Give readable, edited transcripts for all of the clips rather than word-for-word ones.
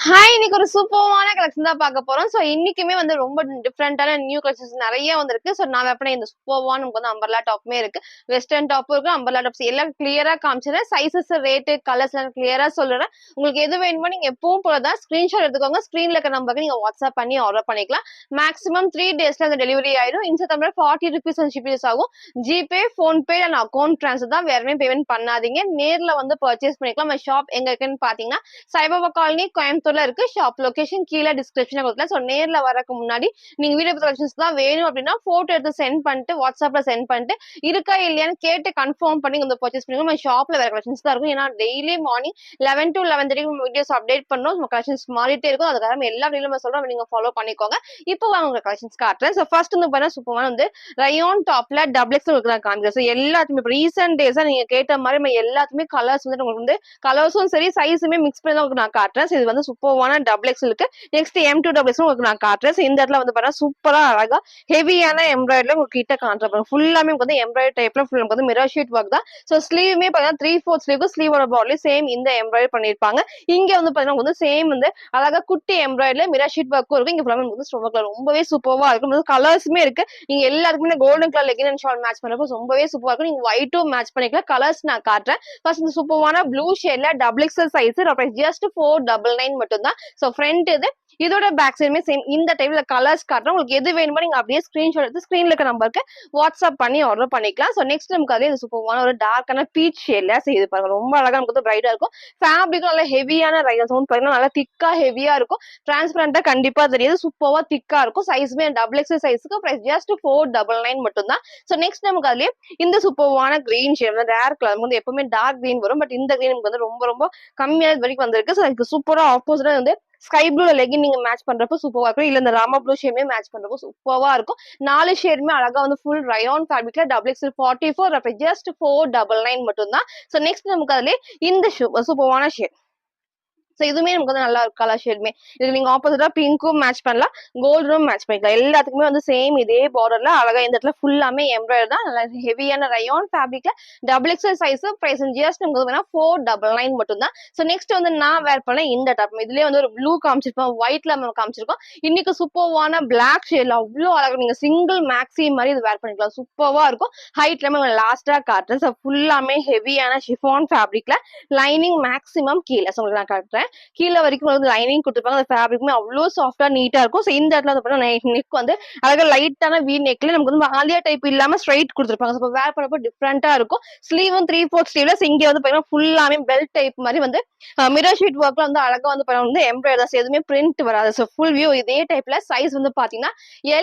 Hi! இன்னைக்கு ஒரு சூப்பர்வான collection தான் பார்க்க போறோம். இன்னைக்குமே ரொம்ப டிஃபரண்டான நியூ கலெக்ஷன்ஸ் நெறைய வந்திருக்கு. நான் வேப்பன இந்த சூப்பர்வான நமக்கு அம்பர்லா டாப்புமே இருக்கு. வெஸ்டர்ன் டாப்பும் இருக்கு. அம்பர்லா டாப்ஸ் எல்லாம் கிளியரா காமிச்சிடுறேன். சைஸஸ், ரேட், கலர்ஸ் எல்லாம் கிளியரா சொல்லுறேன். உங்களுக்கு எது வேணுமோ நீங்க எப்பவும் போல தான் ஸ்கிரீன்ஷாட் எடுத்துக்கோங்க. ஸ்கிரீன்ல இருக்க நம்பருக்கு நீங்க WhatsApp பண்ணி ஆர்டர் பண்ணிக்கலாம். மேக்ஸிமம் 3 டேஸ்ல அந்த டெலிவரி ஆயிடும். இன்ஸ்டா தமிழ் ₹40 அந்த ஷிப்பிங் ஆகும். GPay, PhonePe and account transfer தான். வேற எதுவும் பேமெண்ட் பண்ணாதீங்க. நேர்ல பர்ச்சேஸ் பண்ணிக்கலாம். நம்ம ஷாப் எங்க இருக்குன்னு பாத்தீங்கன்னா, சாய்பாபா காலனி கோயம்புத்தூர்ல இருக்கு. ஷாப் லொகேஷன் கீழே டிஸ்கிரிப்ஷன்ல கொடுக்கலாம். நேர்ல வரக்கு முன்னாடி நீங்க வீடியோ கலெக்ஷன்ஸ் தான் வேணும் அப்படின்னா போட்டோ எடுத்து சென்ட் பண்ணிட்டு வாட்ஸ்அப்ல சென்ட் பண்ணிட்டு இருக்கா இல்லையான்னு கேட்டு கன்ஃபார்ம் பண்ணி பர்ச்சேஸ் பண்ணிக்கோங்க. நம்ம ஷாப்ல வேற கலெக்ஷன்ஸ் தான் இருக்கும். ஏன்னா daily morning 11 to 11:30 videos update பண்ணோம். நம்ம கலெக்ஷன்ஸ் மாறிட்டே இருக்கும். அதுக்காக நம்ம எல்லா வீடியோ நம்ம சொல்றோம், நீங்க ஃபாலோ பண்ணிக்கோங்க. இப்போ வாங்க உங்க கலெக்ஷன்ஸ் காட்டுறேன். ஃபர்ஸ்ட் பாத்தீங்கன்னா சூப்பரான ரயோன் டாப்ல டபுள் எக்ஸ் உங்களுக்கு நான் காமிக்கிறேன். எல்லாத்துமே ரீசென்ட் டேஸா நீங்க கேட்ட மாதிரி நம்ம எல்லாத்துமே கலர்ஸ் உங்களுக்கு கலர்ஸும் சரி சைஸுமே மிக்ஸ் பண்ணி தான் உங்களுக்கு நான் காட்டுறேன். இது சூப்பர்வான டபுள் எக்ஸ் இருக்கு. நெக்ஸ்ட் M2 டபுள் எக்ஸ் உங்களுக்கு நான் காட்டுறேன். இந்த இடத்துல பாத்தா சூப்பரா அழகா ஹெவியான எம்ப்ராய்டரி உங்களுக்கு கிட்ட காட்டுறேன். ஃபுல்லாமே எம்ப்ராய்டரி டைப்ல ஃபுல் மிரர் ஷீட் ஒர்க் தான். ஸ்லீவுமே பாத்தீங்கன்னா 3/4 ஸ்லீவ் ஸ்லீவோட பாடி சேம் இந்த எம்ப்ராய்டரி பண்ணிருப்பாங்க. இங்க பாத்தீங்கன்னா சேம் அழகா குட்டி எம்ப்ராய்டரில மிரர் ஷீட் ஒர்க்கும் இருக்கு. இங்க ஃபுல்லாமே ஸ்டோன் கலர் ரொம்பவே சூப்பர்வா இருக்கும். கலர்ஸுமே இருக்கு. நீங்க எல்லாருக்குமே golden colour legging and shawl match பண்றப்போ ரொம்பவே சூப்பரா இருக்கும். நீங்க ஒயிட்டும் மேட்ச் பண்ணிக்கலாம். கலர்ஸ் நான் காட்டுறேன். ஃபர்ஸ்ட் இந்த சூப்பர்வான ப்ளூ ஷேட்ல டபுள் எக்ஸல் சைஸ் ஜஸ்ட் 499 மட்டும் தான். ஃப்ரண்ட் இதோட பேக் சைடுமே சேம் இந்த டைப்ல கலர்ஸ் காட்டுறோம். உங்களுக்கு எது வேணுமோ நீங்க அப்படியே ஸ்கிரீன்ஷாட் எடுத்து ஸ்கிரீன்ல இருக்க நம்பருக்கு வாட்ஸ்அப் பண்ணி ஆர்டர் பண்ணிக்கலாம். நெக்ஸ்ட் நமக்கு அதே சூப்பர்வான ஒரு டார்க்கான பீச் ஷேட்ல செய்து பாருங்க. ரொம்ப அழகா நமக்கு பிரைட்டா இருக்கும். ஃபேப்ரிக் நல்ல ஹெவியான ரைஸ் பாத்தீங்கன்னா நல்லா திக்கா ஹெவியா இருக்கும். டிரான்ஸ்பரண்டா கண்டிப்பா தெரியாது. சூப்பர்வா திக்கா இருக்கும். சைஸ்மே டபுள் எக்ஸ் சைஸ்க்கு பிரைஸ் ஜஸ்ட் 499 மட்டும் தான். நெக்ஸ்ட் நமக்கு அதுலயே இந்த சூப்பர்வான கிரீன் ஷேட் ரேர் கலர் எப்பவுமே டார்க் கிரீன் வரும். பட் இந்த கிரீன் நமக்கு ரொம்ப ரொம்ப கம்மியா வரைக்கும் வந்திருக்கு. இதுக்கு சூப்பரா ஆப்போசிட்டா ஸ்கை ப்ளூல லெகின் நீங்க மேட்ச் பண்றப்போ சூப்பரா இருக்கும். இல்ல இந்த ராமா ப்ளூ ஷேடுமே மேட்ச் பண்றப்போ சூப்பரா இருக்கும். 4 ஷேடுமே அழகா ஃபுல் ரயான் ஃபேப்ரிக்ல டபுள் எக்ஸ் 44 ஜஸ்ட் 499 மட்டும் தான். நெக்ஸ்ட் நமக்கு அதுல இந்த சூப்பரான ஷேட். இதுவுமே நமக்கு நல்லா இருக்கும். கலர் ஷேடுமே இதுக்கு நீங்க ஆப்போசிட்டா பிங்க்கும் மேட்ச் பண்ணலாம், கோல்டும் மேட்ச் பண்ணிக்கலாம். எல்லாத்துக்குமே சேம் இதே பார்டர்ல அழகா இந்த இடத்துல ஃபுல்லாமே எம்ப்ராய்டரி தான். நல்லா ஹெவியான ரயான் ஃபேப்ரிக்ல double XL size price just நமக்கு 499 மட்டும் தான். நெக்ஸ்ட் நான் வேர் பண்ண இந்த டாப் இதுலயே ஒரு ப்ளூ காமிச்சிருப்போம், ஒயிட்ல நம்ம காமிச்சிருக்கோம். இன்னைக்கு சூப்பர்வான பிளாக் ஷேட்ல அவ்வளவு அழகா நீங்க சிங்கிள் மேக்ஸி மாதிரி இது வேர் பண்ணிக்கலாம். சூப்பர்வா இருக்கும். ஹைட்ல லாஸ்டா காட்டுறேன். ஃபுல்லாமே ஹெவியான ஷிஃபான் ஃபேப்ரிக்ல லைனிங் மேக்ஸிமம் கீழே உங்களுக்கு நான் காட்டுறேன். கீழே வரைக்கும் லைனிங் கொடுத்துருப்பாங்க. அந்த ஃபேப்ரிக்குமே அவ்வளோ சாஃப்டா நீட்டா இருக்கும். இந்த இடத்துல நெக் அழகா லைட்டான வீ நெக்ல நமக்கு ஆலியா டைப் இல்லாம ஸ்ட்ரைட் கொடுத்துருப்பாங்க. வேர் பண்ணப்போ டிஃப்ரெண்டா இருக்கும். ஸ்லீவும் 3/4 ஸ்லீவ்ல இங்க பாத்தீங்கன்னா ஃபுல்லாமே பெல்ட் டைப் மாதிரி மிரர் ஷீட் ஒர்க்ல அழகா எம்ப்ராய்டரி எதுவுமே பிரிண்ட் வராது. ஃபுல் வியூ இதே டைப்ல சைஸ் பாத்தீங்கன்னா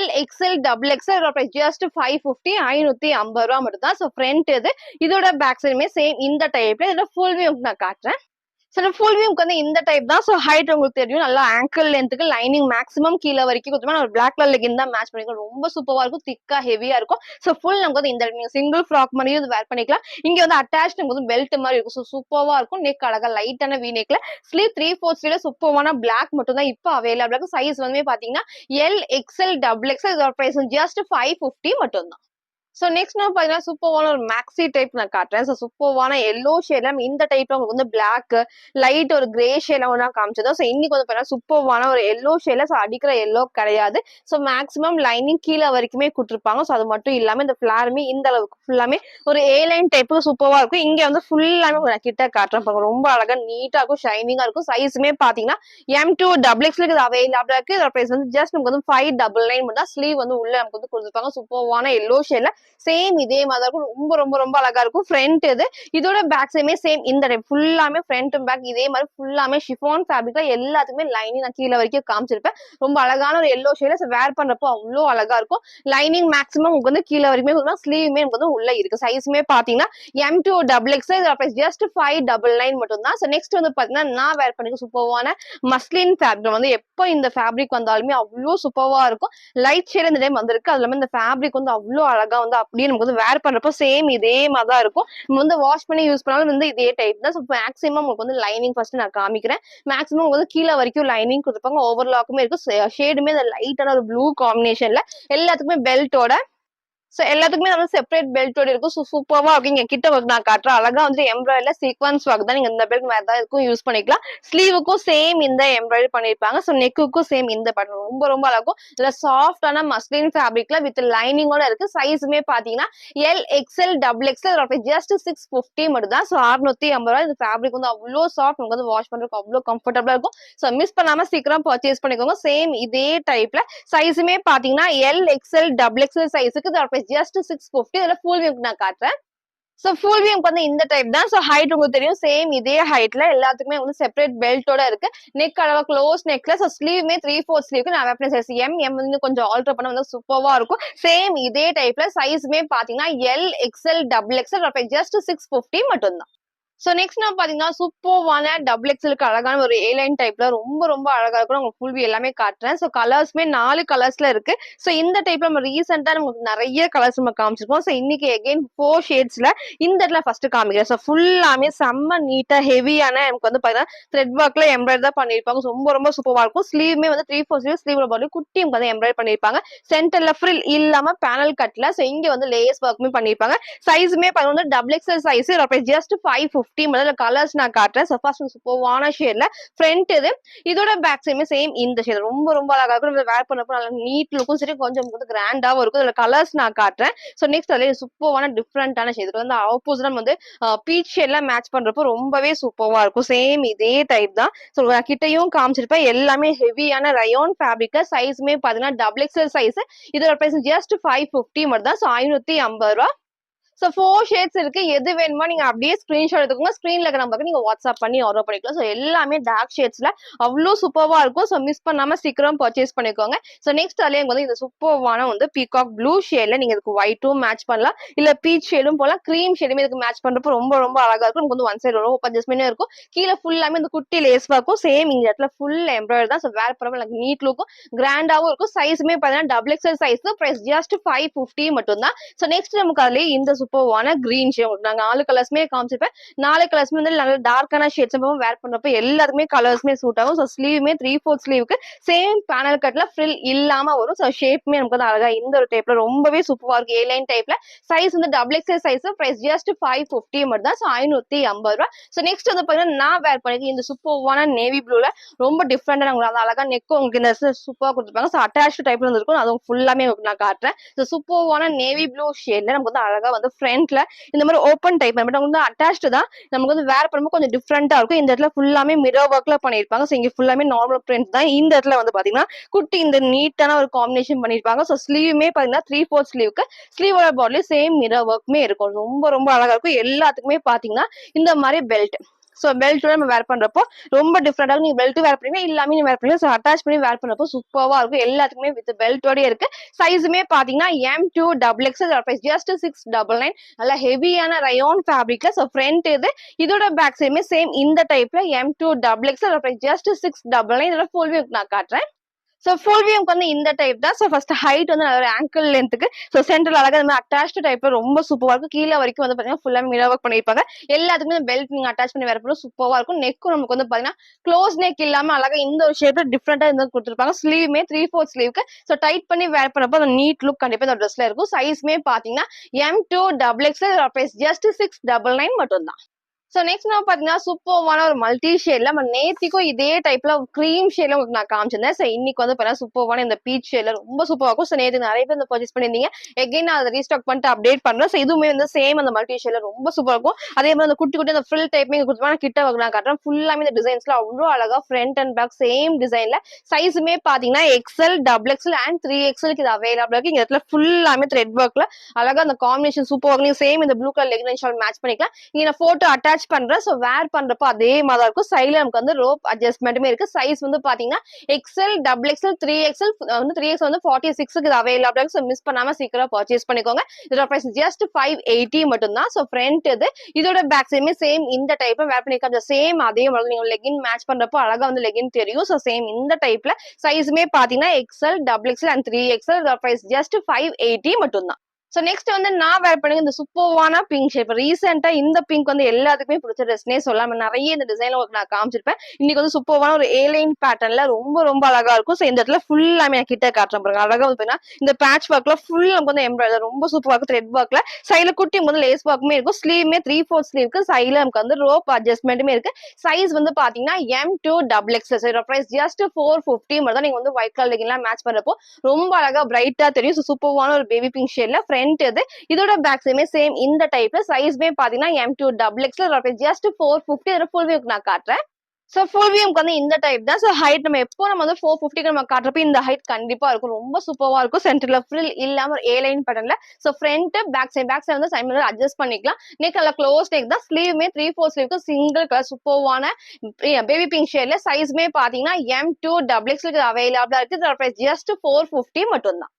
LXL டபுள் எக்ஸ்எல் ஜஸ்ட் 550 550 மட்டும் தான். ஃப்ரண்ட் இதோட பேக் சைடுமே சேம் இந்த டைப்ல இதோட ஃபுல் வியூ நான் காட்டுறேன். ஃபுல் வியூக்கு இந்த டைப் தான். ஹைட் உங்களுக்கு தெரியும். நல்லா ஆங்கிள் லென்த்துக்கு லைனிங் மேக்ஸிமம் கீழே வரைக்கும் கொடுத்துமா ஒரு பிளாக் கலர் லெகின் தான் மேட்ச் பண்ணிக்கலாம். ரொம்ப சூப்பரா இருக்கும். திக்கா ஹெவியா இருக்கும். ஃபுல் நமக்கு இந்த நீங்க சிங்கிள் ஃப்ராக் மாதிரி வேர் பண்ணிக்கலாம். இங்க அட்டாச் நமக்கு பெல்ட் மாதிரி இருக்கும். சூப்பரா இருக்கும். நெக் அழகா லைட்டான வி நெக்ல ஸ்லீவ் 3/4 ஸ்லீவ்ல சூப்பரான பிளாக் மட்டும் தான் இப்போ அவைலபிள் இருக்கு. சைஸ் பாத்தீங்கன்னா LXL டபுள் எக்ஸ்எல் இதோட பிரைஸ் ஜஸ்ட் 550 மட்டும் தான். நெக்ஸ்ட் நான் பாத்தீங்கன்னா சூப்பர்வான ஒரு மேக்ஸி டைப் நான் காட்டுறேன். சூப்பர்வான எல்லோ ஷேட்ல இந்த டைப்ல உங்களுக்கு பிளாக் லைட் ஒரு கிரே ஷேட்ல ஒண்ணா காமிச்சதோ. இன்னைக்கு பாத்தீங்கன்னா சூப்பர்வான ஒரு எல்லோ ஷேட்ல அடிக்கிற எல்லோ கிடையாது. மேக்ஸிமம் லைனிங் கீழே வரைக்குமே கொடுத்துருப்பாங்க. அது மட்டும் இல்லாம இந்த ஃபிளாருமே இந்த அளவுக்கு ஃபுல்லாமே ஒரு ஏ லைன் டைப் சூப்பரா இருக்கும். இங்க ஃபுல்லாமே நான் கிட்ட காட்டுறேன். ரொம்ப அழகா நீட்டா இருக்கும், ஷைனிங்கா இருக்கும். சைஸுமே பாத்தீங்கன்னா M2 டபுள் எக்ஸ்ல இது அவைலபிளா இருக்கு. இதோட பிரைஸ் ஜஸ்ட் நமக்கு 599 மட்டும் தான். ஸ்லீவ் உள்ள நமக்கு கொடுத்துருப்பாங்க. சூப்பர்வான எல்லோ ஷேட்ல சேம் இதே மாதிரி இருக்கும். ரொம்ப ரொம்ப ரொம்ப அழகா இருக்கும். ஃப்ரண்ட் இதோட பேக் சைடுமே சேம் இந்த டைப் ஃபுல்லாமே ஃப்ரண்ட் பேக் இதே மாதிரி ஃபுல்லாமே ஷிஃபான் ஃபேப்ரிக்ல எல்லாத்துக்குமே லைனிங் நான் கீழே வரைக்கும் காமிச்சிருப்பேன். ரொம்ப அழகான ஒரு எல்லோ ஷேட்ல வேர் பண்றப்போ அவ்வளோ அழகா இருக்கும். லைனிங் மேக்ஸிமம் உங்களுக்கு கீழே வரைக்குமே ஸ்லீவுமே நமக்கு உள்ள இருக்கு. சைஸுமே பாத்தீங்கன்னா M2 டபுள் எக்ஸ் ஜஸ்ட் 599 மட்டும் தான். நெக்ஸ்ட் பாத்தீங்கன்னா நான் வேர் பண்ணிக்க சூப்பர்வான மஸ்லின் ஃபேப்ரிக் எப்போ இந்த ஃபேப்ரிக் வந்தாலுமே அவ்வளோ சூப்பர்வா இருக்கும். லைட் ஷேட் இந்த டைம் வந்திருக்கு. அது இல்லாம இந்த ஃபேப்ரிக் அவ்வளோ அழகா அப்படியே நமக்கு வேர் பண்றப்போ சேம் இதே மாதிரி தான் இருக்கும். நம்ம வாஷ் பண்ணி யூஸ் பண்ணாலும் இதே டைப் தான். மேக்ஸிமம் உங்களுக்கு லைனிங் ஃபர்ஸ்ட் நான் காமிக்கிறேன். மேக்ஸிமம் கீழே வரைக்கும் லைனிங் கொடுத்துருப்பாங்க. ஓவர்லாக்குமே இருக்கு. ஷேடுமே லைட்டான ஒரு ப்ளூ காம்பினேஷன்ல எல்லாத்துக்குமே பெல்ட்டோட சோ எல்லாத்துக்குமே நம்ம செப்பரேட் பெல்ட்டோட இருக்கும். சூப்பர்வா இருக்கும். இங்க கிட்ட வந்து நான் காட்டுறேன். அழகா வந்து எம்ப்ராய்டரில சீக்வன்ஸ் ஒர்க் தான். நீங்க இந்த பெல்ட் வேற ஏதாவது இருக்கும் யூஸ் பண்ணிக்கலாம். ஸ்லீவுக்கும் சேம் இந்த எம்ப்ராய்டரி பண்ணிருப்பாங்க. சோ நெக்குக்கும் சேம் இந்த பேட்டர்ன் ரொம்ப ரொம்ப அழகா இருக்கும். இதுல சாஃப்டான மஸ்லின் ஃபேப்ரிக்ல வித் லைனிங்கோட இருக்கு. சைஸுமே பாத்தீங்கன்னா L XL double XL just 650 மட்டும் தான். சோ 650 ரூபாய். இந்த ஃபேப்ரிக் வந்து அவ்வளோ சாஃப்ட். உங்களுக்கு வந்து வாஷ் பண்றதுக்கு அவ்வளோ கம்ஃபர்டபுளா இருக்கும். சோ மிஸ் பண்ணாம சீக்கிரம் பர்ச்சேஸ் பண்ணிக்கோங்க. சேம் இதே டைப்ல சைஸுமே பாத்தீங்கன்னா எல் எக்ஸ்எல் டபுள் எக்ஸ்எல் சைஸுக்கு ஜஸ்ட் 650. இதுல ஃபுல் வியூ நான் காட்டுறேன். சோ ஃபுல் வியூக்கு வந்து இந்த டைப் தான். சோ ஹைட் உங்களுக்கு தெரியும். சேம் இதே ஹைட்ல எல்லாத்துக்குமே வந்து செப்பரேட் பெல்ட்டோட இருக்கு. நெக் அளவா க்ளோஸ் நெக்ல. சோ ஸ்லீவ்மே 3/4 ஸ்லீவ்க்கு நான் வெப்பன் சைஸ் எம் வந்து கொஞ்சம் ஆல்டர் பண்ண வந்து சூப்பர்வா இருக்கும். சேம் இதே டைப்ல சைஸுமே பாத்தீங்கன்னா L XL double XL just 650 மட்டும் தான். சோ நெக்ஸ்ட் நான் பாத்தீங்கன்னா சூப்பர்வான டபுள் எக்ஸ்எலுக்கு அழகான ஒரு ஏ லைன் டைப்ல ரொம்ப ரொம்ப அழகா இருக்கும். உங்களுக்கு ஃபுல் வியூ எல்லாமே காட்டுறேன். சோ கலர்ஸ்மே 4 கலர்ஸ்ல இருக்கு. சோ இந்த டைப்ல நம்ம ரீசெண்டா நமக்கு நிறைய கலர்ஸ் நம்ம காமிச்சிருக்கோம். சோ இன்னைக்கு அகைன் 4 ஷேட்ஸ்ல இந்த இடத்துல ஃபர்ஸ்ட் காமிக்கிறேன். சோ ஃபுல்லாமே செம்ம நீட்டா ஹெவியான எனக்கு வந்து பாத்தீங்கன்னா த்ரெட் ஒர்க்ல எம்ப்ராய்டரி தான் பண்ணிருப்பாங்க. ரொம்ப ரொம்ப சூப்பரா இருக்கும். ஸ்லீவ்மே வந்து 3/4 ஸ்லீவ் ஸ்லீவ்ல பாடி குட்டி வந்து எம்ப்ராய்டரி பண்ணிருப்பாங்க. சென்டர்ல ஃப்ரில் இல்லாம பேனல் கட்ல. சோ இங்க வந்து லேஸ் ஒர்க்குமே பண்ணிருப்பாங்க. சைஸுமே பாத்தீங்கன்னா டபுள் எக்ஸ்எல் சைஸ் ஜஸ்ட் 550 முதல்ல கலர்ஸ் நான் காட்டுறேன். சோ ஃபர்ஸ்ட் சூப்பர்வான ஷேட்ல ஃப்ரண்ட் இது. இதோட பேக் சைடுமே சேம் இந்த ஷேட் ரொம்ப ரொம்ப அழகா இருக்கும். வேர் பண்ணப்போ நல்லா நீட் லுக்கும் சரி கொஞ்சம் வந்து கிராண்டாவும் இருக்கும். இதுல கலர்ஸ் நான் காட்டுறேன். சோ நெக்ஸ்ட் அதுல சூப்பர்வான டிஃப்ரெண்டான ஷேட். இது வந்து ஆப்போசிட்டா வந்து பீச் ஷேட்ல மேட்ச் பண்றப்போ ரொம்பவே சூப்பர்வா இருக்கும். சேம் இதே டைப் தான். சோ கிட்டையும் காமிச்சிருப்பேன். எல்லாமே ஹெவியான ரயோன் ஃபேப்ரிக். சைஸுமே பாத்தீங்கன்னா டபுள் எக்ஸ்எல் சைஸ். இதோட பிரைஸ் ஜஸ்ட் 550 மட்டும் தான். சோ 550 ரூபாய். சோ 4 ஷேட்ஸ் இருக்கு. எது வேணுமோ நீங்க அப்படியே ஸ்கிரீன்ஷாட் எடுத்துக்கோங்க. ஸ்கிரீன்ல இருக்க நம்பருக்கு நீங்க வாட்ஸ்அப் பண்ணி ஆர்டர் பண்ணிக்கலாம். சோ எல்லாமே டார்க் ஷேட்ஸ்ல அவ்வளோ சூப்பர்வா இருக்கும். சோ மிஸ் பண்ணாம சீக்கிரம் பர்ச்சேஸ் பண்ணிக்கோங்க. சோ நெக்ஸ்ட் அதுலயே வந்து இந்த சூப்பர்வான வந்து பீகாக் ப்ளூ ஷேட்ல நீங்க இதுக்கு ஒயிட்டும் மேட்ச் பண்ணலாம். இல்ல பீச் ஷேடும் போல கிரீம் ஷேடுமே இதுக்கு மேட்ச் பண்றப்போ ரொம்ப ரொம்ப அழகா இருக்கும். உங்களுக்கு வந்து ஒன் சைடு வரும் ஓப்பன் ஜஸ்ட்மே இருக்கும். கீழ ஃபுல்லாமே இந்த குட்டி லேஸ் ஒர்க்கும் சேம் இந்த இடத்துல ஃபுல் எம்ப்ராய்டரி தான். சோ வேர் பண்ணப்போ எனக்கு நீட் லுக்கும் கிராண்டாவும் இருக்கும். சைஸுமே பாத்தீங்கன்னா double XL size. Price just 550 மட்டும் தான். சோ நெக்ஸ்ட் நமக்கு அதுலயே இந்த சூப்பர்வான கிரீன் ஷேட் உங்களுக்கு நாங்க 4 கலர்ஸ்மே காமிச்சிருப்பேன். 4 கலர்ஸ்மே வந்து நல்ல டார்க்கான ஷேட்ஸ் வேர் பண்றப்ப எல்லாருக்குமே கலர்ஸ்மே சூட் ஆகும். சோ ஸ்லீவ்மே 3/4 ஸ்லீவுக்கு சேம் பேனல் கட்ல ஃப்ரில் இல்லாம வரும். சோ ஷேப்மே நமக்கு வந்து அழகா இந்த ஒரு டைப்ல ரொம்பவே சூப்பரா இருக்கு. ஏ லைன் டைப்ல சைஸ் வந்து double XL size. Price just 550 மட்டும் தான். சோ 550 ரூபாய். சோ நெக்ஸ்ட் வந்து பாத்தீங்கன்னா நான் வேர் பண்ணிருக்கேன் இந்த சூப்பர்வான நேவி ப்ளூல ரொம்ப டிஃப்ரெண்டா உங்களுக்கு அழகா நெக் உங்களுக்கு இந்த சூப்பரா கொடுத்துருப்பாங்க. சோ அட்டாச் டைப்ல இருக்கும். அதுவும் ஃபுல்லாமே நான் காட்டுறேன். சூப்பர்வான நேவி ப்ளூ ஷேட்ல நமக்கு வந்து அழகா வந்து ஃப்ரண்ட்ல இந்த மாதிரி ஓப்பன் டைப் பட் வந்து அட்டாச்டு தான். நமக்கு வந்து வேர் பண்ணும்போது கொஞ்சம் டிஃப்ரெண்டா இருக்கும். இந்த இடத்துல ஃபுல்லாமே மிரர் ஒர்க்ல பண்ணிருப்பாங்க. சோ இங்க ஃபுல்லாமே நார்மல் பிரிண்ட் தான். இந்த இடத்துல வந்து பாத்தீங்கன்னா குட்டி இந்த நீட்டான ஒரு காம்பினேஷன் பண்ணிருப்பாங்க. சோ ஸ்லீவுமே பாத்தீங்கன்னா 3/4 ஸ்லீவுக்கு ஸ்லீவோட பாட்லி சேம் மிரர் ஒர்க்குமே இருக்கும். ரொம்ப ரொம்ப அழகா இருக்கும். எல்லாத்துக்குமே பாத்தீங்கன்னா இந்த மாதிரி பெல்ட். சோ பெல்ட்டோட நம்ம வேர் பண்றப்போ ரொம்ப டிஃப்ரெண்டா நீங்க பெல்ட் வேர் பண்ணீங்க எல்லாமே நீங்க வேர் பண்ணீங்க. சோ அட்டாச் பண்ணி வேர் பண்றப்போ சூப்பர்வா இருக்கும். எல்லாத்துக்குமே வித் பெல்ட்டோட இருக்கு. சைஸுமே பாத்தீங்கன்னா M2 டபுள் எக்ஸ் ஜஸ்ட் 699. நல்ல ஹெவியான ரயோன் ஃபேப்ரிக்ல. சோ ஃப்ரண்ட் இது. இதோட பேக் சைடுமே சேம் இந்த டைப்ல M2 டபுள் எக்ஸ் ஜஸ்ட் 699. இதோட ஃபுல் வியூ நான் காட்டுறேன். சோ ஃபுல் வியூக்கு வந்து இந்த டைப் தான். சோ ஃபர்ஸ்ட் ஹைட் வந்து ஒரு ஆங்கிள் லென்த்துக்கு சோ சென்டர்ல அழகா இந்த அட்டாச்ட் டைப்ல ரொம்ப சூப்பரா இருக்கும். கீழ வரைக்கும் வந்து பாத்தீங்கன்னா ஃபுல்லா மிரர் ஒர்க் பண்ணிருப்பாங்க. எல்லாத்துக்குமே பெல்ட் நீங்க அட்டாச் பண்ணி வேற பண்ண சூப்பரா இருக்கும். நெக்கும் நமக்கு வந்து பாத்தீங்கன்னா க்ளோஸ் நெக் இல்லாம அழகா இந்த ஒரு ஷேப்ல டிஃப்ரெண்டா இருந்து கொடுத்துருப்பாங்க. ஸ்லீவ்மே 3/4 ஸ்லீவ்க்கு சோ டைட் பண்ணி வேர் பண்ணப்போ அந்த நீட் லுக் கண்டிப்பா இந்த ட்ரெஸ்ல இருக்கும். சைஸ்மே பாத்தீங்கன்னா M2 double X price just 699 மட்டும் தான். சோ நெக்ஸ்ட் நான் பாத்தீங்கன்னா சூப்பர்வான ஒரு மல்டி ஷேட்ல நம்ம நேத்திக்கும் இதே டைப்ல கிரீம் ஷேட்ல உங்களுக்கு நான் காமிச்சிருந்தேன். சோ இன்னைக்கு வந்து பாத்தீங்கன்னா சூப்பர்வான இந்த பீச் ஷேட்ல ரொம்ப சூப்பரா இருக்கும். சோ நேத்து நிறைய பேர் பர்ச்சேஸ் பண்ணிருந்தீங்க. எகைன் நான் அதை ரீஸ்டாக் பண்ணிட்டு அப்டேட் பண்றேன். சோ இதுவுமே வந்து சேம் அந்த மல்டி ஷேட்ல ரொம்ப சூப்பரா இருக்கும். அதே மாதிரி அந்த குட்டி குட்டி அந்த ஃபில் டைப்மே கொடுத்துருப்பாங்க. கிட்ட நான் காட்டுறேன். ஃபுல்லாமே இந்த டிசைன்ஸ்ல அவ்வளவு அழகா ஃப்ரண்ட் அண்ட் பேக் சேம் டிசைன்ல. சைஸுமே பாத்தீங்கன்னா XL double XL and 3XL இது அவைலபிள் இருக்கு. இந்த இடத்துல ஃபுல்லாமே த்ரெட் ஒர்க்ல அழகா அந்த காம்பினேஷன் சூப்பரா நீங்க சேம் இந்த blue colour legging shawl match பண்ணிக்கலாம். இங்க நான் போட்டோ அட்டாச் பண்றேன். சோ வேர் பண்றப்போ அதே மாதிரி தான் இருக்கும். சைடுல நமக்கு வந்து ரோப் அட்ஜஸ்ட்மெண்ட்டுமே இருக்கு. சைஸ் வந்து பாத்தீங்கன்னா எக்ஸ்எல் டபுள் எக்ஸ்எல் 3XL வந்து 3XL வந்து 46க்கு இது அவைலபிள் இருக்கு. சோ மிஸ் பண்ணாம சீக்கிரம் பர்ச்சேஸ் பண்ணிக்கோங்க. இதோட பிரைஸ் ஜஸ்ட் 580 மட்டும் தான். சோ ஃப்ரண்ட் இது. இதோட பேக் சைடுமே சேம் இந்த டைப்ல வேர் பண்ணிருக்காங்க. சேம் அதே மாதிரி நீங்க லெகின் மேட்ச் பண்றப்போ அழகா வந்து லெகின் தெரியும். சோ சேம் இந்த டைப்ல சைஸுமே பாத்தீங்கன்னா XL double XL and 3XL இதோட பிரைஸ் ஜஸ்ட் 580 மட்டும் தான். சோ நெக்ஸ்ட் வந்து நான் வேர் பண்ணி இந்த சூப்பர்வான பிங்க் ஷேட். ரீசெண்டா இந்த பிங்க் வந்து எல்லாத்துக்குமே பிடிச்ச ட்ரெஸ்னே சொல்லலாம். நிறைய இந்த டிசைன்ல உங்களுக்கு நான் காமிச்சிருப்பேன். இன்னைக்கு வந்து சூப்பர்வான ஒரு ஏலைன் பேட்டர்ன்ல ரொம்ப ரொம்ப அழகா இருக்கும். சோ இந்த இடத்துல ஃபுல்லாமே நான் கிட்ட காட்டுறேன் பாருங்க. அழகா வந்து பாத்தீங்கன்னா இந்த பேட்ச் ஒர்க்ல ஃபுல் நமக்கு வந்து எம்ப்ராய்டரி ரொம்ப சூப்பரா இருக்கும். த்ரெட் ஒர்க்ல சைடுல குட்டி வந்து லேஸ் ஒர்க்குமே இருக்கும். ஸ்லீவ்மே 3/4 ஸ்லீவ்க்கு சைடுல நமக்கு வந்து ரோப் அட்ஜஸ்ட்மெண்ட்டுமே இருக்கு. சைஸ் வந்து பாத்தீங்கன்னா M2XXL. பிரைஸ் ஜஸ்ட் 450 மட்டும் தான். நீங்க வந்து ஒயிட் கலர் லெகின்லாம் மேட்ச் பண்றப்போ ரொம்ப அழகா பிரைட்டா தெரியும். சூப்பர்வான ஒரு பேபி பிங்க் ஷேட்ல ஃப்ரண்ட் இது. இதோட பேக் சைடுமே சேம் இந்த டைப்ல சைஸ்மே பாத்தீங்கன்னா M2XXL. ஜஸ்ட் 450. இதோட ஃபுல் வியூ நான் காட்டுறேன். சோ ஃபுல் வியூக்கு வந்து இந்த டைப் தான். சோ ஹைட் நம்ம எப்போ நம்ம வந்து 450க்கு நம்ம காட்டுறப்ப இந்த ஹைட் கண்டிப்பா இருக்கும். ரொம்ப சூப்பரா இருக்கும். சென்டர்ல ஃப்ரில் இல்லாம ஒரு ஏ லைன் பேட்டர்ன்ல. சோ ஃப்ரண்ட் பேக் சைடு வந்து சைடு மிரர் அட்ஜஸ்ட் பண்ணிக்கலாம். நெக் நல்லா க்ளோஸ் நெக் தான். ஸ்லீவ்மே 3/4 ஸ்லீவ்க்கு சிங்கிள் கலர் சூப்பர்வான பேபி பிங்க் ஷேட்ல சைஸ்மே பாத்தீங்கன்னா M2XXL அவைலபிளா இருக்கு. இதோட பிரைஸ் ஜஸ்ட் 450 மட்டும் தான்.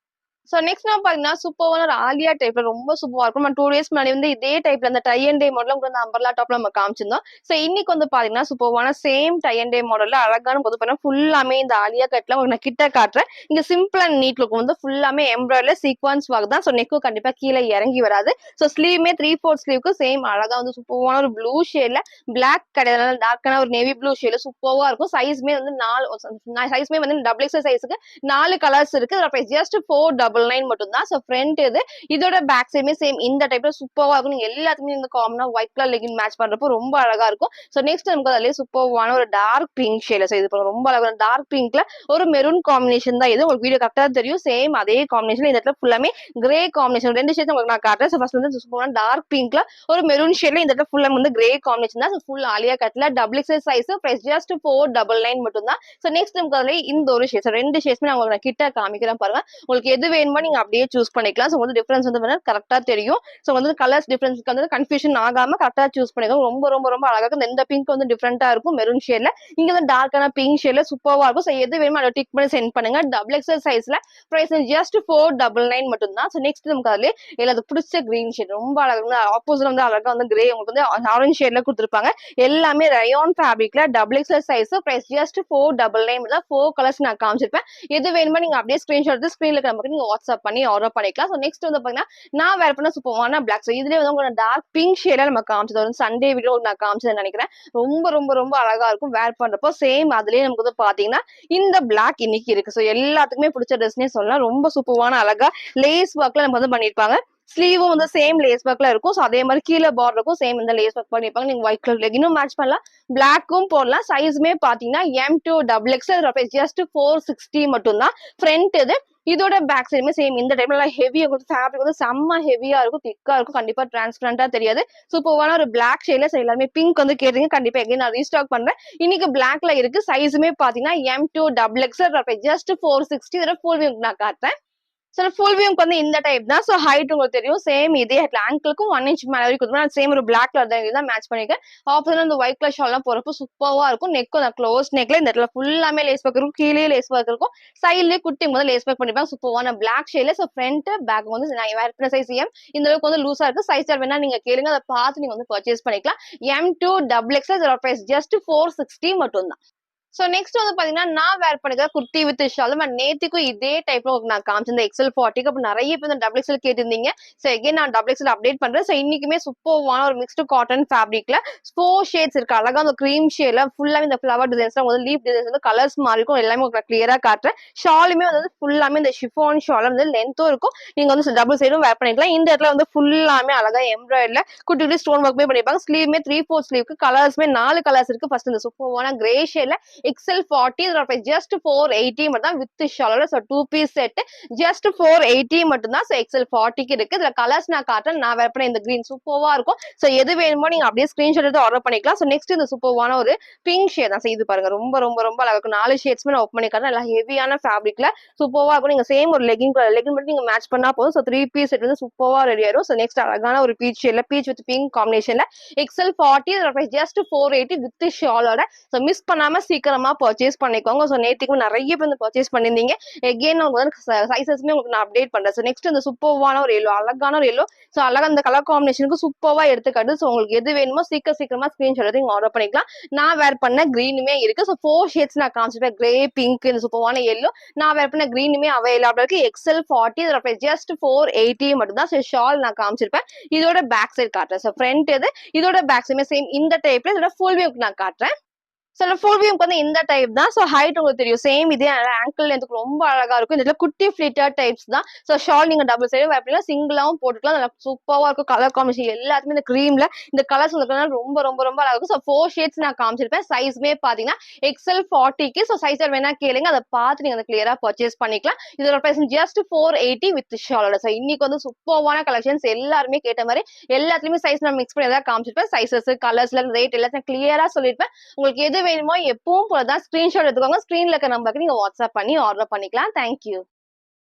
சோ நெக்ஸ்ட் நான் பாத்தீங்கன்னா சூப்பரான ஒரு ஆலியா டைப்ல ரொம்ப சூப்பரா இருக்கும். நம்ம 2 டேஸ் முன்னாடி வந்து இதே டைப்ல அந்த டை அண்ட் டே மாடல் உங்களுக்கு அம்பர்லா டாப்ல நம்ம காமிச்சிருந்தோம். சோ இன்னைக்கு வந்து பாத்தீங்கன்னா சூப்பரான சேம் டை அண்ட் டே மாடல்ல அழகான போது பாத்தீங்கன்னா ஃபுல்லாமே இந்த ஆலியா கட்ல உங்களுக்கு நான் கிட்ட காட்டுறேன். இங்க சிம்பிள் அண்ட் நீட் லுக் வந்து ஃபுல்லாமே எம்ப்ராய்டரி சீக்வன்ஸ் ஒர்க் தான். சோ நெக்கும் கண்டிப்பா கீழே இறங்கி வராது. சோ ஸ்லீவ்மே 3/4 ஸ்லீவ்க்கு சேம் அழகா வந்து சூப்பரான ஒரு ப்ளூ ஷேட்ல பிளாக் கிடையாது டார்க்கான ஒரு நேவி ப்ளூ ஷேட்ல சூப்பரா இருக்கும். சைஸ்மே வந்து 4 சைஸ்மே வந்து XXL சைஸ்க்கு 4 கலர்ஸ் இருக்கு. இதோட பிரைஸ் ஜஸ்ட் 499 மட்டும் தான். சோ ஃப்ரண்ட் இது. இதோட பேக் சைடுமே சேம் இந்த டைப்ல சூப்பரா இருக்கும். நீங்க எல்லாத்துக்குமே இந்த காமனா ஒயிட் கலர் லெகின் மேட்ச் பண்றப்போ ரொம்ப அழகா இருக்கும். சோ நெக்ஸ்ட் நமக்கு அதுலயே சூப்பர்வான ஒரு டார்க் பிங்க் ஷேட்ல இது பாருங்க ரொம்ப அழகா டார்க் பிங்க்ல ஒரு மெரூன் காம்பினேஷன் தான் இது. உங்களுக்கு வீடியோ கரெக்டா தெரியும். சேம் அதே காம்பினேஷன் இந்த இடத்துல ஃபுல்லாமே கிரே காம்பினேஷன். ரெண்டு ஷேட்ஸ் உங்களுக்கு நான் காட்டுறேன். சோ ஃபர்ஸ்ட் வந்து சூப்பரான டார்க் பிங்க்ல ஒரு மெரூன் ஷேட்ல இந்த இடத்துல ஃபுல்லா வந்து கிரே காம்பினேஷன் தான். சோ ஃபுல் ஆலியா கட்ல XXL சைஸ் பிரைஸ் ஜஸ்ட் 499 மட்டும் தான். சோ நெக்ஸ்ட் நமக்கு அதுல இந்த ஒரு ஷேட்ஸ் ரெண்டு ஷேட்ஸ்மே நான் உங்களுக்கு கிட்ட காமிக்கிறேன் பாருங்க. உங்களுக்கு எது வேணுமோ நீங்க அப்படியே சூஸ் பண்ணிக்கலாம். சோ வந்து டிஃபரன்ஸ் வந்து கரெக்டா தெரியும். சோ வந்து கலர்ஸ் டிஃபரன்ஸ்க்கு வந்து கன்ஃபியூஷன் ஆகாம கரெக்டா சூஸ் பண்ணிக்கோங்க. ரொம்ப ரொம்ப ரொம்ப அழகா இருக்கும். இந்த பிங்க் வந்து டிஃபரெண்டா இருக்கும் மெரூன் ஷேட்ல. இங்க வந்து டார்க்கான பிங்க் ஷேட்ல சூப்பரா இருக்கும். சோ எது வேணுமோ அதை டிக் பண்ணி சென்ட் பண்ணுங்க. XXL சைஸ்ல பிரைஸ் ஜஸ்ட் 499 மட்டும் தான். சோ நெக்ஸ்ட் நமக்கு அதுல எல்லாத்துக்கு பிடிச்ச கிரீன் ஷேட் ரொம்ப அழகா ஆப்போசிட்ல வந்து அழகா வந்து கிரே உங்களுக்கு வந்து ஆரஞ்சு ஷேட்ல கொடுத்துருப்பாங்க. எல்லாமே ரயான் ஃபேப்ரிக்ல XXL சைஸ் பிரைஸ் ஜஸ்ட் 499 தான். 4 கலர்ஸ் நான் காமிச்சிருப்பேன். எது வேணுமோ நீங்க அப்படியே ஸ்கிரீன்ஷாட் எடுத்து ஸ்கிரீன்ல நமக்கு நீங்க வாட்ஸ்அப் பண்ணி ஆர்டர் பண்ணிக்கலாம். சோ நெக்ஸ்ட் வந்து பாத்தீங்கன்னா நான் வேர் பண்ண சூப்பரான பிளாக். சோ இதுலயே வந்து உங்களுக்கு டார்க் பிங்க் ஷேட்ல நம்ம காமிச்சது ஒரு சண்டே வீடியோ நான் காமிச்சது நினைக்கிறேன். ரொம்ப ரொம்ப ரொம்ப அழகா இருக்கும் வேர் பண்றப்போ. சேம் அதுலயே நமக்கு வந்து பாத்தீங்கன்னா இந்த பிளாக் இன்னைக்கு இருக்கு. சோ எல்லாத்துக்குமே பிடிச்ச ட்ரெஸ்னே சொல்லலாம். ரொம்ப சூப்பரான அழகா லேஸ் ஒர்க்ல நம்ம வந்து பண்ணிருப்பாங்க. ஸ்லீவும் வந்து சேம் லேஸ் ஒர்க்ல இருக்கும். சோ அதே மாதிரி கீழே பார்டருக்கும் சேம் இந்த லேஸ் ஒர்க் பண்ணிருப்பாங்க. நீங்க ஒயிட் கலர் லெகினும் மேட்ச் பண்ணலாம். பிளாக்கும் போடலாம். சைஸ்மே பாத்தீங்கன்னா M2XXL ஜஸ்ட் 460 மட்டும் தான். ஃப்ரண்ட் இது. இதோட பேக் சைடுமே சேம் இந்த டைப்ல ஹெவியா ஃபேப்ரிக் வந்து செம்ம ஹெவியா இருக்கும். திக்கா இருக்கும். கண்டிப்பா டிரான்ஸ்பரண்டா தெரியாது. சூப்பரான ஒரு பிளாக் ஷேட்ல எல்லாருமே பிங்க் வந்து கேட்டீங்க. கண்டிப்பா எகைன் நான் ரீஸ்டாக் பண்றேன். இன்னைக்கு பிளாக்ல இருக்கு. சைஸுமே பாத்தீங்கன்னா M2XXL ஜஸ்ட் 460. இதோட ஃபுல் வியூ நான் காட்டுறேன். சோ ஃபுல் வியூக்கு வந்து இந்த டைப் தான். சோ ஹைட் உங்களுக்கு தெரியும். சேம் இதே ஆங்கிளுக்கும் 1 இன்ச் மேல வரைக்கும் கொடுத்துருப்பேன். சேம் ஒரு பிளாக் கலர் தான் இதுதான் மேட்ச் பண்ணிருக்கேன். ஆப்போசிட்ல இந்த ஒயிட் கலர் ஷால் எல்லாம் போறப்போ சூப்பரா இருக்கும். நெக்கும் க்ளோஸ் நெக்ல இந்த இடத்துல ஃபுல்லாமே லேஸ் ஒர்க் இருக்கும். கீழே லேஸ் ஒர்க் இருக்கும். சைட்லயே குட்டி வந்து லேஸ் ஒர்க் பண்ணிருப்பாங்க. சூப்பரான பிளாக் ஷேட்ல. சோ ஃப்ரண்ட் பேக் வந்து நான் வேர் பண்ண சைஸ் M இந்த அளவுக்கு வந்து லூசா இருக்கு. சைஸ் வேணா நீங்க கேளுங்க. அதை பார்த்து நீங்க வந்து பர்ச்சேஸ் பண்ணிக்கலாம். M2XXL இதோட பிரைஸ் ஜஸ்ட் 460 மட்டும் தான். சோ நெக்ஸ்ட் வந்து பாத்தீங்கன்னா நான் வேர் பண்ணிக்கிற குர்த்தி வித் ஷால் நேத்திக்கும் இதே டைப்ல நான் காமிச்சிருந்த XL40க்கு அப்ப நிறைய பேர் இந்த XXL கேட்டிருந்தீங்க. சோ எகைன் நான் XXL அப்டேட் பண்றேன். சோ இன்னைக்குமே சூப்பர்வான ஒரு மிக்ஸ்டு காட்டன் ஃபேப்ரிக்ல 4 ஷேட்ஸ் இருக்கு. அழகா அந்த கிரீம் ஷேட்ல ஃபுல்லா இந்த ஃபிளவர் டிசைன்ஸ் வந்து லீஃப் டிசைன்ஸ் வந்து கலர்ஸ் மாறி இருக்கும். எல்லாமே உங்களுக்கு கிளியரா காட்டுறேன். ஷாலுமே வந்து ஃபுல்லாமே இந்த ஷிஃபான் ஷால் வந்து லென்த்தும் இருக்கும். நீங்க வந்து டபுள் சைடும் வேர் பண்ணிக்கலாம். இந்த இடத்துல வந்து ஃபுல்லாமே அழகா எம்ப்ராய்டரில குட்டி குட்டி ஸ்டோன் ஒர்க்மே பண்ணிருப்பாங்க. ஸ்லீவ்மே 3/4 ஸ்லீவ்க்கு கலர்ஸ்மே 4 கலர்ஸ் இருக்கு. ஃபர்ஸ்ட் இந்த சூப்பர்வான கிரே ஷேட்ல XL40 இதோட பிரைஸ் ஜஸ்ட் 480 மட்டும் தான் வித் ஷாலோட. சோ 2 பீஸ் செட் ஜஸ்ட் 480 மட்டும் தான். சோ XL40க்கு இருக்கு. இதுல கலர்ஸ் நான் காட்டுறேன். நான் வேர் பண்ண இந்த கிரீன் சூப்பர்வா இருக்கும். சோ எது வேணுமோ நீங்க அப்படியே ஸ்கிரீன்ஷாட் எடுத்து ஆர்டர் பண்ணிக்கலாம். சோ நெக்ஸ்ட் இந்த சூப்பர்வான ஒரு பிங்க் ஷேட் தான். இது பாருங்க ரொம்ப ரொம்ப ரொம்ப அழகா இருக்கும். 4 ஷேட்ஸ்மே நான் ஓப்பன் பண்ணி காட்டுறேன். நல்லா ஹெவியான ஃபேப்ரிக்ல சூப்பர்வா இருக்கும். நீங்க சேம் ஒரு லெகின் மட்டும் நீங்க மேட்ச் பண்ணா போதும். சோ 3 பீஸ் செட் வந்து சூப்பர்வா ரெடி ஆயிரும். சோ நெக்ஸ்ட் அழகான ஒரு பீச் ஷேட்ல பீச் வித் பிங்க் காம்பினேஷன்ல XL40 இதோட பிரைஸ் ஜஸ்ட் 480 வித் ஷாலோட. சோ மிஸ் பண்ணாம சீக்கிரம் தாராளமா பர்ச்சேஸ் பண்ணிக்கோங்க. ஸோ நேத்திக்கும் நிறைய பேர் வந்து பர்ச்சேஸ் பண்ணியிருந்தீங்க. எகெயின் உங்களுக்கு வந்து சைசஸ்மே உங்களுக்கு நான் அப்டேட் பண்றேன். ஸோ நெக்ஸ்ட் இந்த சூப்பர்வான ஒரு எல்லோ, அழகான ஒரு எல்லோ. ஸோ அழகா இந்த கலர் காம்பினேஷனுக்கு சூப்பர்வா எடுத்துக்காட்டு. ஸோ உங்களுக்கு எது வேணுமோ சீக்கிரமா ஸ்கிரீன்ஷாட் எடுத்து ஆர்டர் பண்ணிக்கலாம். நான் வேர் பண்ண கிரீனுமே இருக்கு. ஸோ 4 ஷேட்ஸ் நான் காமிச்சிருப்பேன். கிரே, பிங்க், இந்த சூப்பர்வான எல்லோ. நான் வேர் பண்ண கிரீனுமே அவைலபிள் இருக்கு. XL 40 இதோட பிரைஸ் ஜஸ்ட் 480 மட்டும் தான். ஸோ ஷால் நான் காமிச்சிருப்பேன். இதோட பேக் சைடு காட்டுறேன். ஸோ ஃப்ரண்ட் இது, இதோட பேக் சைடுமே சேம் இந்த டைப்ல. இதோட ஃபுல் வியூ நான் காட்டுறேன். ஸோ ஃபுல் வியூக்கு வந்து இந்த டைப் தான். ஸோ ஹைட் உங்களுக்கு தெரியும். சேம் இதே ஆங்கிள் லென்த்துக்கு ரொம்ப அழகா இருக்கும். இதுல குட்டி ஃபிளிட்டர் டைப்ஸ் தான். ஸோ ஷால் நீங்க டபுள் சைடு வேப்பிலாம் சிங்கிளாவும் போட்டுக்கலாம். நல்லா சூப்பரா இருக்கும். கலர் காம்பினேஷன் எல்லாத்துமே இந்த கிரீம்ல இந்த கலர்ஸ் உங்களுக்கு ரொம்ப ரொம்ப ரொம்ப அழகா இருக்கும். ஸோ 4 ஷேட்ஸ் நான் காமிச்சிருப்பேன். சைஸ்மே பாத்தீங்கன்னா XL 40க்கு. ஸோ சைஸ் வேணா கேளுங்க, அதை பார்த்து நீங்க கிளியரா பர்ச்சேஸ் பண்ணிக்கலாம். இதோட பிரைஸ் ஜஸ்ட் 480 வித் ஷாலோட. ஸோ இன்னைக்கு வந்து சூப்பர்வான கலெக்ஷன்ஸ் எல்லாருமே கேட்ட மாதிரி எல்லாத்துலயுமே சைஸ் நான் மிக்ஸ் பண்ணி தான் காமிச்சிருப்பேன். சைசஸ், கலர்ஸ்ல ரேட் எல்லாத்தையும் கிளியரா சொல்லிருப்பேன். உங்களுக்கு எது வேணுமோ எப்பவும் போலதான் ஸ்கிரீன்ஷாட் எடுத்துக்கோங்க. ஸ்கிரீன்ல இருக்க நம்பருக்கு நீங்க வாட்ஸ்அப் பண்ணி ஆர்டர் பண்ணிக்கலாம். தேங்க்யூ.